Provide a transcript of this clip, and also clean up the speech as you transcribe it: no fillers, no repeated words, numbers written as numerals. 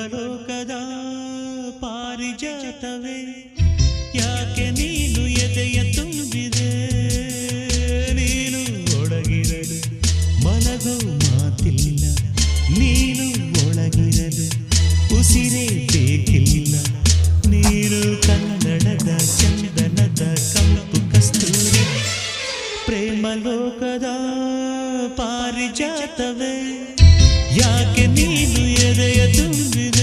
ಪ್ರೇಮಲೋಕದ ಪಾರಿಜಾತವೇ ಯಾಕೆ ನೀನು ಎದೆಯ ತುಂಬಿದೆ ನೀನು ಒಳಗಿರಲು ಮಲಗೋ ಮಾತಿಲ್ಲ ನೀನು ಒಳಗಿರಲು ಉಸಿರೇ ಬೇಕಿಲ್ಲ ನೀನು ಕನ್ನಡದ ಚಂದನದ ಕಂಪು ಕಸ್ತೂರಿ ಪ್ರೇಮಲೋಕದ ಪಾರಿಜಾತವೇ ಯಾಕೆ ನೀನು ಎದೆಯ ತುಂಬಿದೆ